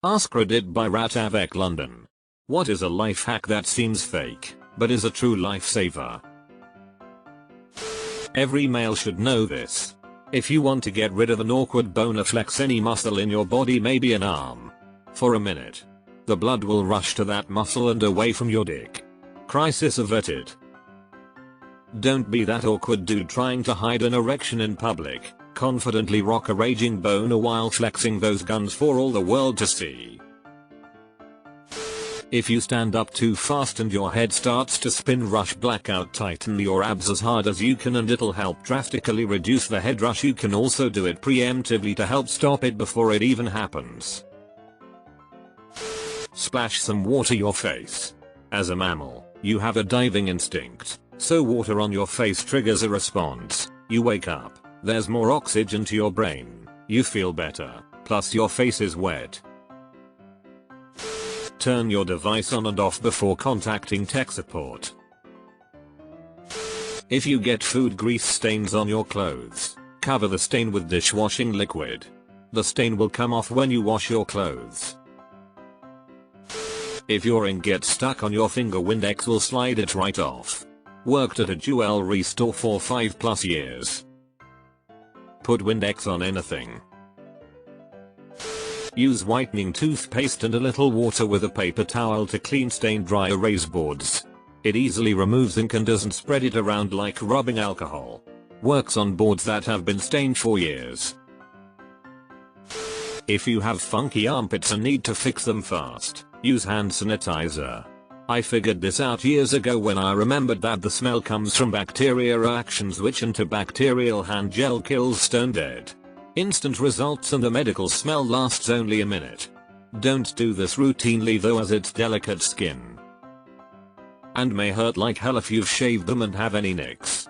AskReddit by Rat Avec London. What is a life hack that seems fake, but is a true lifesaver? Every male should know this. If you want to get rid of an awkward boner, flex any muscle in your body, maybe an arm. For a minute. The blood will rush to that muscle and away from your dick. Crisis averted. Don't be that awkward dude trying to hide an erection in public. Confidently rock a raging boner while flexing those guns for all the world to see. If you stand up too fast and your head starts to spin, rush blackout, tighten your abs as hard as you can and it'll help drastically reduce the head rush. You can also do it preemptively to help stop it before it even happens. Splash some water your face. As a mammal, you have a diving instinct, so water on your face triggers a response. You wake up. There's more oxygen to your brain, you feel better, plus your face is wet. Turn your device on and off before contacting tech support. If you get food grease stains on your clothes, cover the stain with dishwashing liquid. The stain will come off when you wash your clothes. If your ink gets stuck on your finger, Windex will slide it right off. Worked at a jewelry store for 5+ years. Put Windex on anything. Use whitening toothpaste and a little water with a paper towel to clean stain dry erase boards. It easily removes ink and doesn't spread it around like rubbing alcohol. Works on boards that have been stained for years. If you have funky armpits and need to fix them fast, use hand sanitizer. I figured this out years ago when I remembered that the smell comes from bacteria reactions, which antibacterial hand gel kills stone dead. Instant results, and the medical smell lasts only a minute. Don't do this routinely though, as it's delicate skin and may hurt like hell if you've shaved them and have any nicks.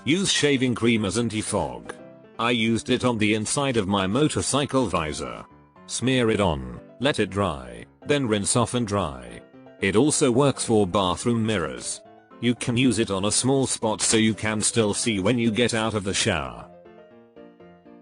Use shaving cream as anti-fog. I used it on the inside of my motorcycle visor. Smear it on, let it dry, then rinse off and dry. It also works for bathroom mirrors. You can use it on a small spot so you can still see when you get out of the shower.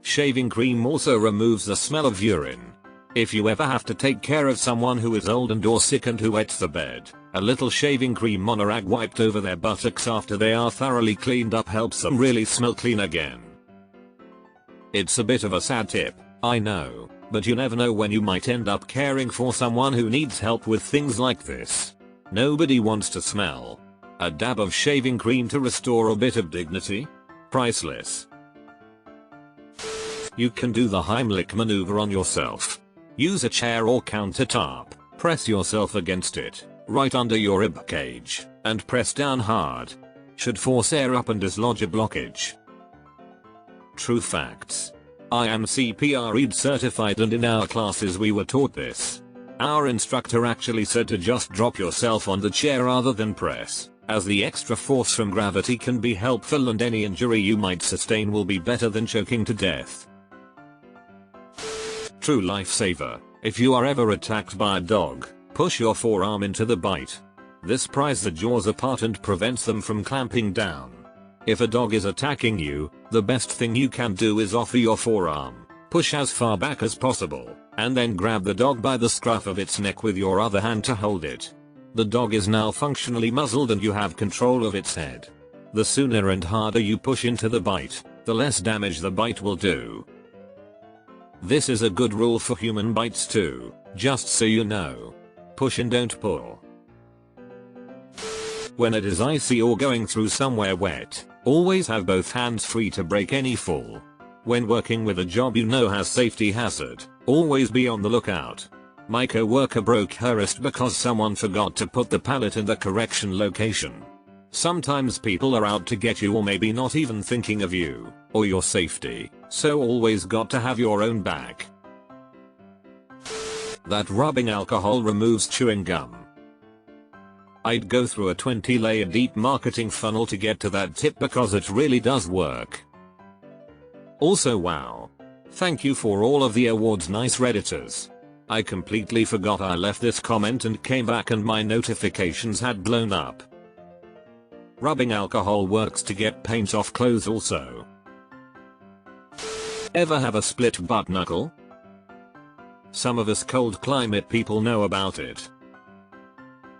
Shaving cream also removes the smell of urine. If you ever have to take care of someone who is old and or sick and who wets the bed, a little shaving cream on a rag wiped over their buttocks after they are thoroughly cleaned up helps them really smell clean again. It's a bit of a sad tip, I know, but you never know when you might end up caring for someone who needs help with things like this. Nobody wants to smell. A dab of shaving cream to restore a bit of dignity? Priceless. You can do the Heimlich maneuver on yourself. Use a chair or countertop, press yourself against it, right under your rib cage, and press down hard. Should force air up and dislodge a blockage. True facts. I am CPR ED certified, and in our classes we were taught this. Our instructor actually said to just drop yourself on the chair rather than press, as the extra force from gravity can be helpful and any injury you might sustain will be better than choking to death. True lifesaver. If you are ever attacked by a dog, push your forearm into the bite. This pries the jaws apart and prevents them from clamping down. If a dog is attacking you, the best thing you can do is offer your forearm, push as far back as possible, and then grab the dog by the scruff of its neck with your other hand to hold it. The dog is now functionally muzzled and you have control of its head. The sooner and harder you push into the bite, the less damage the bite will do. This is a good rule for human bites too, just so you know. Push and don't pull. When it is icy or going through somewhere wet, always have both hands free to break any fall. When working with a job you know has safety hazard, always be on the lookout. My co-worker broke her wrist because someone forgot to put the pallet in the correction location. Sometimes people are out to get you, or maybe not even thinking of you or your safety, so always got to have your own back. That rubbing alcohol removes chewing gum. I'd go through a 20-layer deep marketing funnel to get to that tip because it really does work. Also, wow. Thank you for all of the awards, nice Redditors. I completely forgot I left this comment and came back and my notifications had blown up. Rubbing alcohol works to get paint off clothes also. Ever have a split butt knuckle? Some of us cold climate people know about it.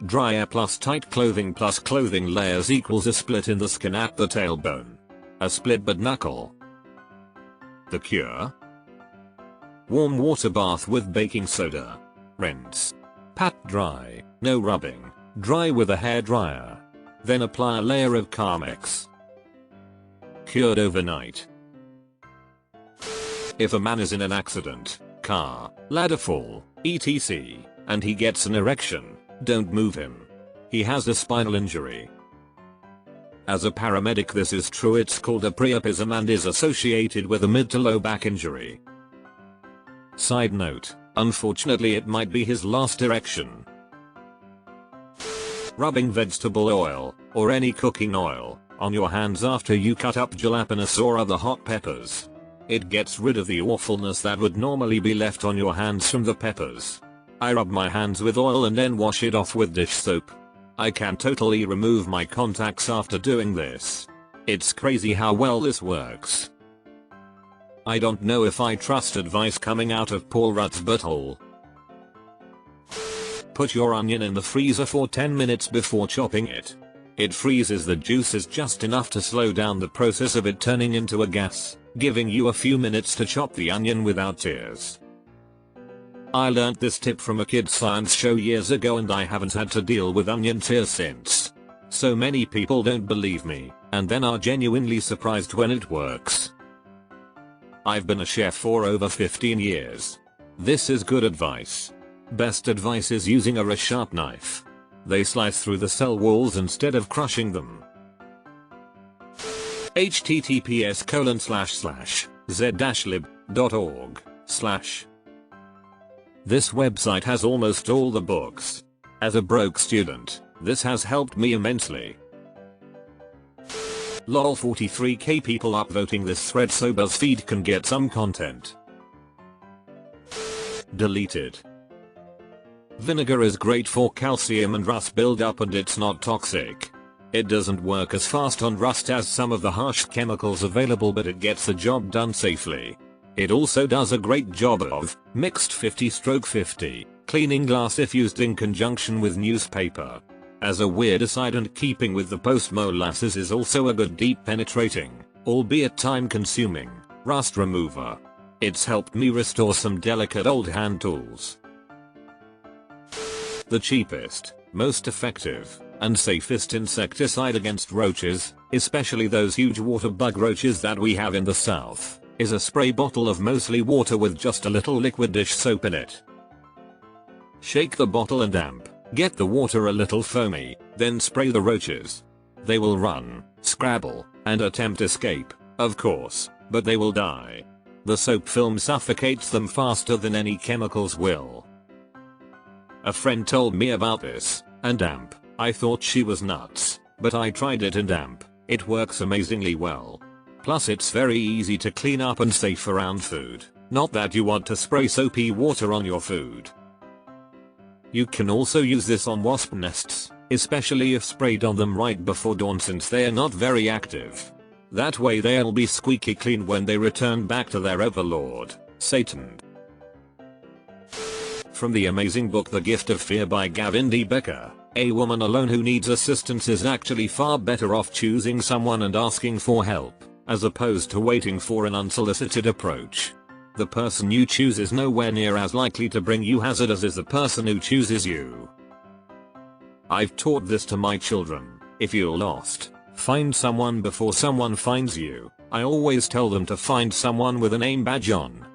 Dry air plus tight clothing plus clothing layers equals a split in the skin at the tailbone. A split but knuckle. The cure? Warm water bath with baking soda. Rinse. Pat dry, no rubbing. Dry with a hairdryer. Then apply a layer of Carmex. Cured overnight. If a man is in an accident, car, ladder fall, etc., and he gets an erection, don't move him. He has a spinal injury. As a paramedic this is true. It's called a priapism and is associated with a mid to low back injury. Side note, unfortunately it might be his last erection. Rubbing vegetable oil, or any cooking oil, on your hands after you cut up jalapenos or other hot peppers. It gets rid of the awfulness that would normally be left on your hands from the peppers. I rub my hands with oil and then wash it off with dish soap. I can totally remove my contacts after doing this. It's crazy how well this works. I don't know if I trust advice coming out of Paul Rudd's butthole. Put your onion in the freezer for 10 minutes before chopping it. It freezes the juices just enough to slow down the process of it turning into a gas, giving you a few minutes to chop the onion without tears. I learned this tip from a kids science show years ago and I haven't had to deal with onion tears since. So many people don't believe me, and then are genuinely surprised when it works. I've been a chef for over 15 years. This is good advice. Best advice is using a sharp knife. They slice through the cell walls instead of crushing them. https://z-lib.org/ This website has almost all the books. As a broke student, this has helped me immensely. Lol, 43k people upvoting this thread so BuzzFeed can get some content. Deleted. Vinegar is great for calcium and rust buildup and it's not toxic. It doesn't work as fast on rust as some of the harsh chemicals available, but it gets the job done safely. It also does a great job of mixed 50/50 cleaning glass if used in conjunction with newspaper. As a weird aside, and keeping with the post, molasses is also a good deep penetrating, albeit time consuming, rust remover. It's helped me restore some delicate old hand tools. The cheapest, most effective, and safest insecticide against roaches, especially those huge water bug roaches that we have in the south, is a spray bottle of mostly water with just a little liquid dish soap in it. Shake the bottle and damp, get the water a little foamy, then spray the roaches. They will run, scrabble, and attempt escape, of course, but they will die. The soap film suffocates them faster than any chemicals will. A friend told me about this, and damp. I thought she was nuts, but I tried it in damp. It works amazingly well. Plus it's very easy to clean up and safe around food. Not that you want to spray soapy water on your food. You can also use this on wasp nests, especially if sprayed on them right before dawn, since they are not very active. That way they'll be squeaky clean when they return back to their overlord, Satan. From the amazing book The Gift of Fear by Gavin D. Becker, a woman alone who needs assistance is actually far better off choosing someone and asking for help, as opposed to waiting for an unsolicited approach. The person you choose is nowhere near as likely to bring you hazard as is the person who chooses you. I've taught this to my children. If you're lost, find someone before someone finds you. I always tell them to find someone with a name badge on.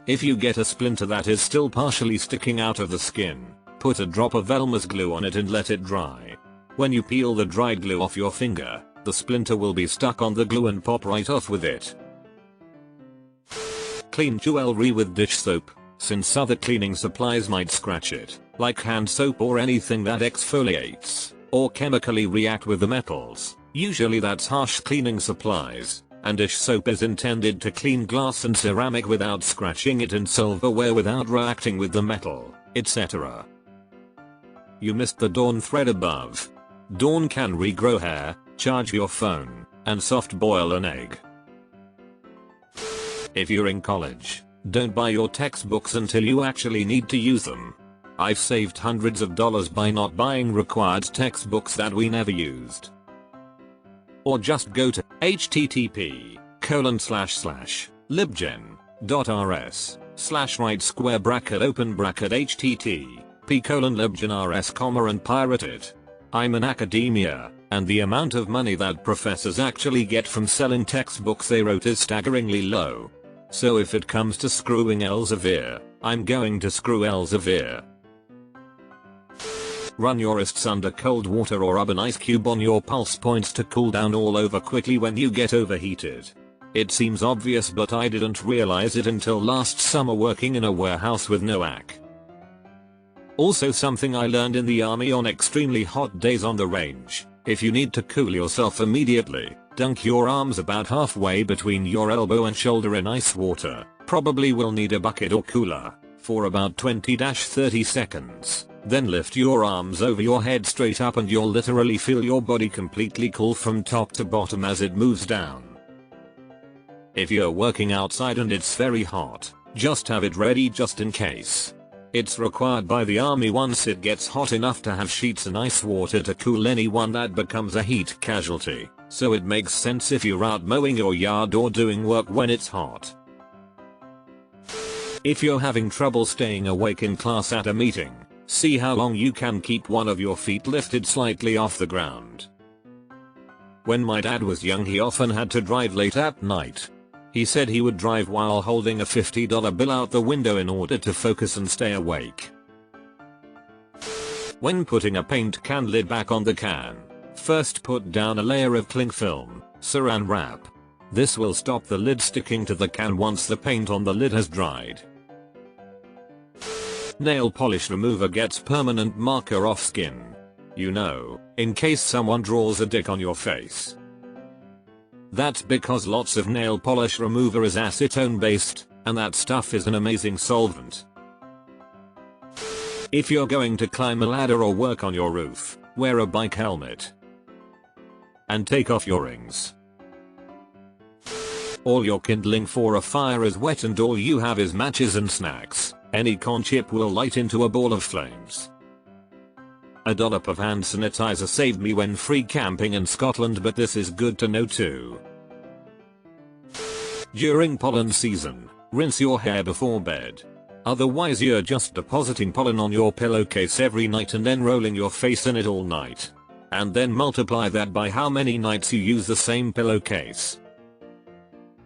If you get a splinter that is still partially sticking out of the skin, put a drop of Elmer's glue on it and let it dry. When you peel the dried glue off your finger, the splinter will be stuck on the glue and pop right off with it. Clean jewelry with dish soap, since other cleaning supplies might scratch it, like hand soap or anything that exfoliates, or chemically react with the metals. Usually that's harsh cleaning supplies. And dish soap is intended to clean glass and ceramic without scratching it, and silverware without reacting with the metal, etc. You missed the Dawn thread above. Dawn can regrow hair, charge your phone, and soft boil an egg. If you're in college, Don't buy your textbooks until you actually need to use them. I've saved hundreds of dollars by not buying required textbooks that we never used. Or just go to http://libgen.rs/right square bracket open bracket http://libgen.rs, and pirate it. I'm in academia, and the amount of money that professors actually get from selling textbooks they wrote is staggeringly low. So if it comes to screwing Elsevier, I'm going to screw Elsevier. Run your wrists under cold water or rub an ice cube on your pulse points to cool down all over quickly when you get overheated. It seems obvious, but I didn't realize it until last summer working in a warehouse with no AC. Also, something I learned in the army: on extremely hot days on the range, if you need to cool yourself immediately, dunk your arms about halfway between your elbow and shoulder in ice water. Probably will need a bucket or cooler for about 20-30 seconds. Then lift your arms over your head straight up and you'll literally feel your body completely cool from top to bottom as it moves down. If you're working outside and it's very hot, just have it ready just in case. It's required by the army once it gets hot enough to have sheets and ice water to cool anyone that becomes a heat casualty, so it makes sense if you're out mowing your yard or doing work when it's hot. If you're having trouble staying awake in class at a meeting, see how long you can keep one of your feet lifted slightly off the ground. When my dad was young, he often had to drive late at night. He said he would drive while holding a $50 bill out the window in order to focus and stay awake. When putting a paint can lid back on the can, first put down a layer of cling film, saran wrap. This will stop the lid sticking to the can once the paint on the lid has dried. Nail polish remover gets permanent marker off skin. You know, in case someone draws a dick on your face. That's because lots of nail polish remover is acetone based, and that stuff is an amazing solvent. If you're going to climb a ladder or work on your roof, wear a bike helmet. And take off your rings. All your kindling for a fire is wet and all you have is matches and snacks. Any corn chip will light into a ball of flames. A dollop of hand sanitizer saved me when free camping in Scotland, but this is good to know too. During pollen season, rinse your hair before bed. Otherwise you're just depositing pollen on your pillowcase every night and then rolling your face in it all night. And then multiply that by how many nights you use the same pillowcase.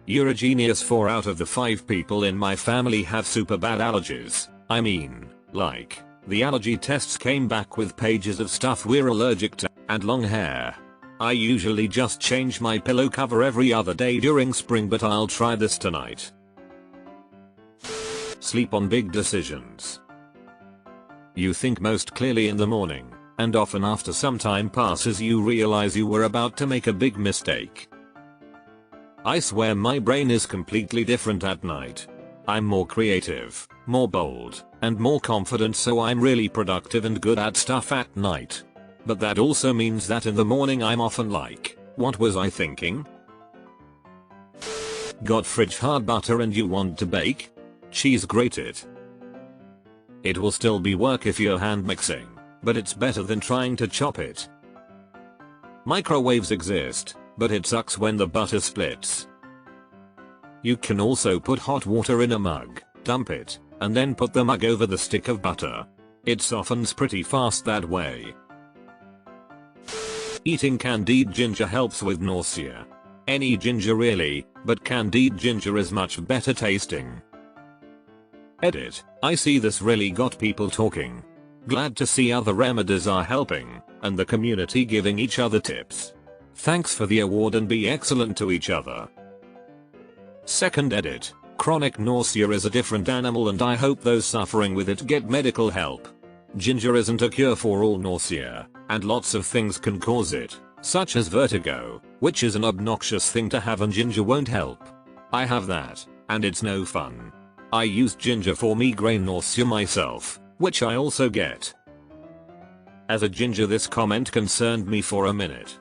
You're a genius. 4 out of the 5 people in my family have super bad allergies. I mean, like, the allergy tests came back with pages of stuff we're allergic to, and long hair. I usually just change my pillow cover every other day during spring, but I'll try this tonight. Sleep on big decisions. You think most clearly in the morning, and often after some time passes you realize you were about to make a big mistake. I swear my brain is completely different at night. I'm more creative, more bold, and more confident, so I'm really productive and good at stuff at night. But that also means that in the morning I'm often like, what was I thinking? Got fridge hard butter and you want to bake? Cheese grated. It will still be work if you're hand mixing, but it's better than trying to chop it. Microwaves exist, but it sucks when the butter splits. You can also put hot water in a mug, dump it, and then put the mug over the stick of butter. It softens pretty fast that way. Eating candied ginger helps with nausea. Any ginger really, but candied ginger is much better tasting. Edit. I see this really got people talking. Glad to see other remedies are helping, and the community giving each other tips. Thanks for the award and be excellent to each other. Second edit. Chronic nausea is a different animal and I hope those suffering with it get medical help. Ginger isn't a cure for all nausea, and lots of things can cause it, such as vertigo, which is an obnoxious thing to have, and ginger won't help. I have that, and it's no fun. I use ginger for migraine nausea myself, which I also get. As a ginger, this comment concerned me for a minute.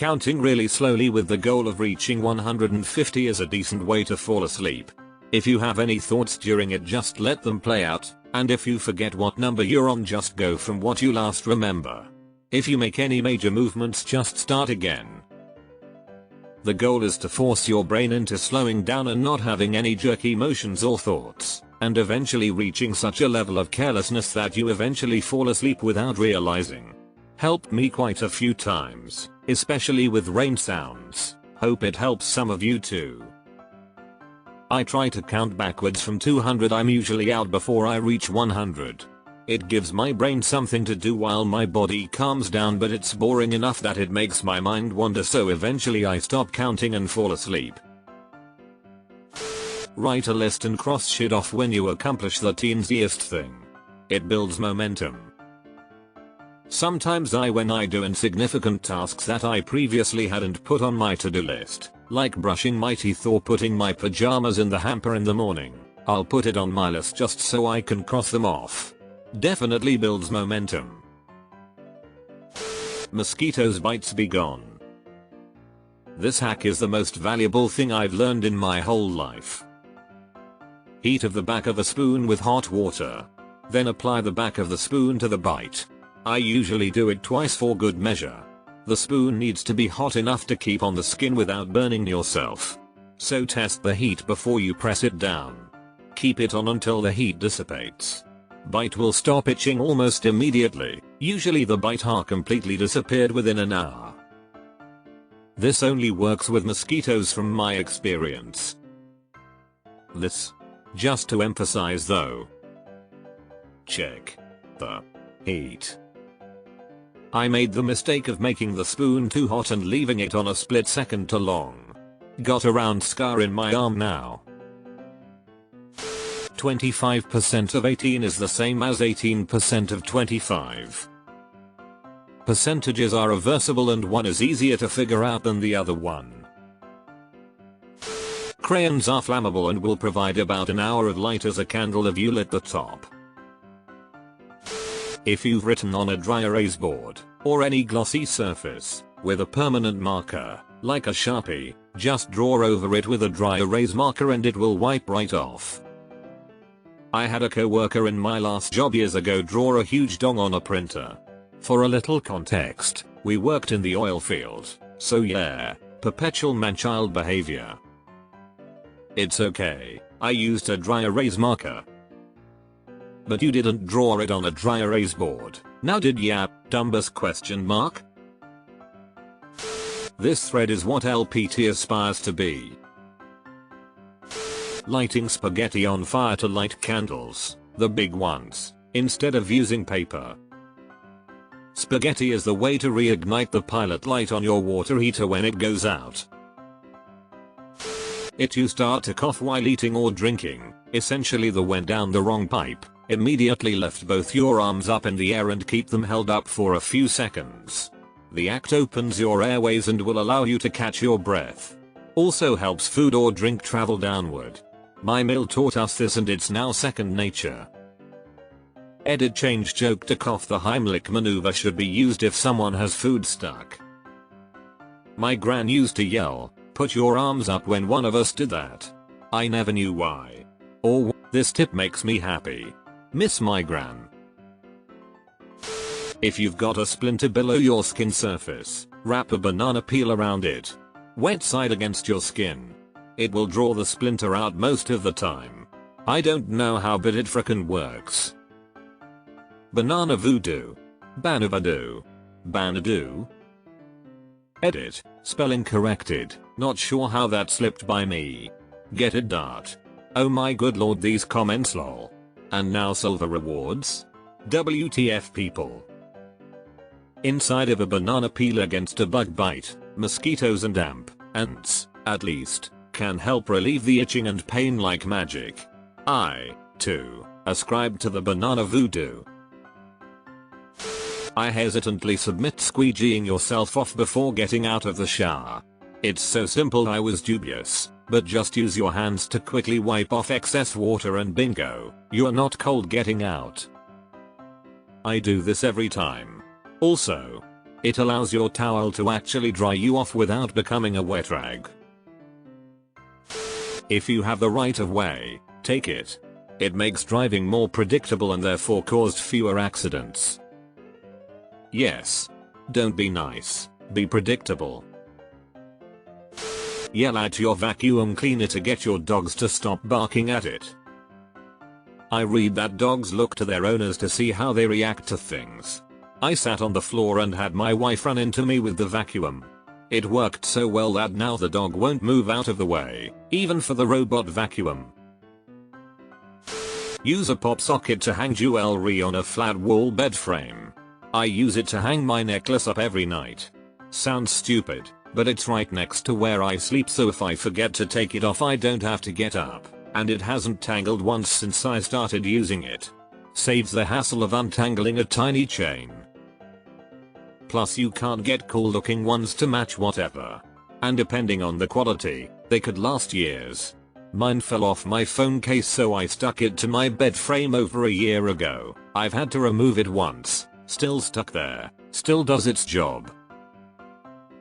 Counting really slowly with the goal of reaching 150 is a decent way to fall asleep. If you have any thoughts during it, just let them play out, and if you forget what number you're on, just go from what you last remember. If you make any major movements, just start again. The goal is to force your brain into slowing down and not having any jerky motions or thoughts, and eventually reaching such a level of carelessness that you eventually fall asleep without realizing. Helped me quite a few times, especially with rain sounds. Hope it helps some of you too. I try to count backwards from 200. I'm usually out before I reach 100. It gives my brain something to do while my body calms down, but it's boring enough that it makes my mind wander, so eventually I stop counting and fall asleep. Write a list and cross shit off when you accomplish the teensiest thing. It builds momentum. Sometimes when I do insignificant tasks that I previously hadn't put on my to-do list, like brushing my teeth or putting my pajamas in the hamper in the morning, I'll put it on my list just so I can cross them off. Definitely builds momentum. Mosquitoes bites be gone. This hack is the most valuable thing I've learned in my whole life. Heat of the back of a spoon with hot water. Then apply the back of the spoon to the bite. I usually do it twice for good measure. The spoon needs to be hot enough to keep on the skin without burning yourself. So test the heat before you press it down. Keep it on until the heat dissipates. Bite will stop itching almost immediately. Usually the bite completely disappeared within an hour. This only works with mosquitoes from my experience. Just to emphasize though. Check the heat. I made the mistake of making the spoon too hot and leaving it on a split second too long. Got a round scar in my arm now. 25% of 18 is the same as 18% of 25. Percentages are reversible and one is easier to figure out than the other one. Crayons are flammable and will provide about an hour of light as a candle if you lit the top. If you've written on a dry erase board, or any glossy surface, with a permanent marker, like a Sharpie, just draw over it with a dry erase marker and it will wipe right off. I had a coworker in my last job years ago draw a huge dong on a printer. For a little context, we worked in the oil field, so yeah, perpetual man-child behavior. It's okay, I used a dry erase marker. But you didn't draw it on a dry erase board, now did ya, Dumbus ? This thread is what LPT aspires to be. Lighting spaghetti on fire to light candles, the big ones, instead of using paper. Spaghetti is the way to reignite the pilot light on your water heater when it goes out. If you start to cough while eating or drinking, essentially the went down the wrong pipe. Immediately lift both your arms up in the air and keep them held up for a few seconds. The act opens your airways and will allow you to catch your breath. Also helps food or drink travel downward. My mill taught us this and it's now second nature. Edit change joke to cough. The Heimlich maneuver should be used if someone has food stuck. My gran used to yell, "Put your arms up," when one of us did that. I never knew why. Or this tip makes me happy. Miss my gran. If you've got a splinter below your skin surface, wrap a banana peel around it. Wet side against your skin. It will draw the splinter out most of the time. I don't know how, but it frickin' works. Banana voodoo. Banavadoo. Banadoo. Edit, spelling corrected, not sure how that slipped by me. Get it dart. Oh my good lord, these comments lol. And now silver rewards? WTF people. Inside of a banana peel against a bug bite, mosquitoes and ants, at least, can help relieve the itching and pain like magic. I, too, ascribe to the banana voodoo. I hesitantly submit squeegeeing yourself off before getting out of the shower. It's so simple I was dubious, but just use your hands to quickly wipe off excess water and bingo, you're not cold getting out. I do this every time. Also, It allows your towel to actually dry you off without becoming a wet rag. If you have the right of way, take it. It makes driving more predictable and therefore caused fewer accidents. Yes. Don't be nice, be predictable. Yell at your vacuum cleaner to get your dogs to stop barking at it. I read that dogs look to their owners to see how they react to things. I sat on the floor and had my wife run into me with the vacuum. It worked so well that now the dog won't move out of the way, even for the robot vacuum. Use a pop socket to hang jewelry on a flat wall bed frame. I use it to hang my necklace up every night. Sounds stupid, but it's right next to where I sleep, so if I forget to take it off I don't have to get up, and it hasn't tangled once since I started using it. Saves the hassle of untangling a tiny chain. Plus you can't get cool looking ones to match whatever. And depending on the quality, they could last years. Mine fell off my phone case, so I stuck it to my bed frame over a year ago. I've had to remove it once. Still stuck there. Still does its job.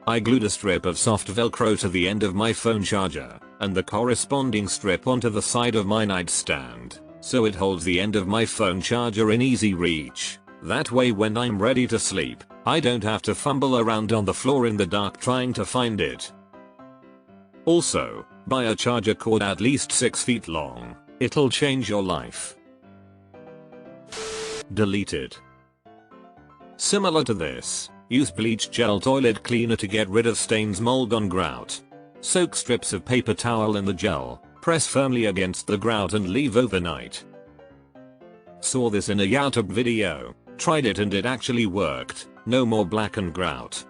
I glued a strip of soft velcro to the end of my phone charger, and the corresponding strip onto the side of my nightstand, so it holds the end of my phone charger in easy reach. That way when I'm ready to sleep, I don't have to fumble around on the floor in the dark trying to find it. Also, buy a charger cord at least 6 feet long. It'll change your life. Deleted. Similar to this, use bleach gel toilet cleaner to get rid of stains, mold on grout. Soak strips of paper towel in the gel, press firmly against the grout and leave overnight. Saw this in a YouTube video, tried it and it actually worked. No more black and grout.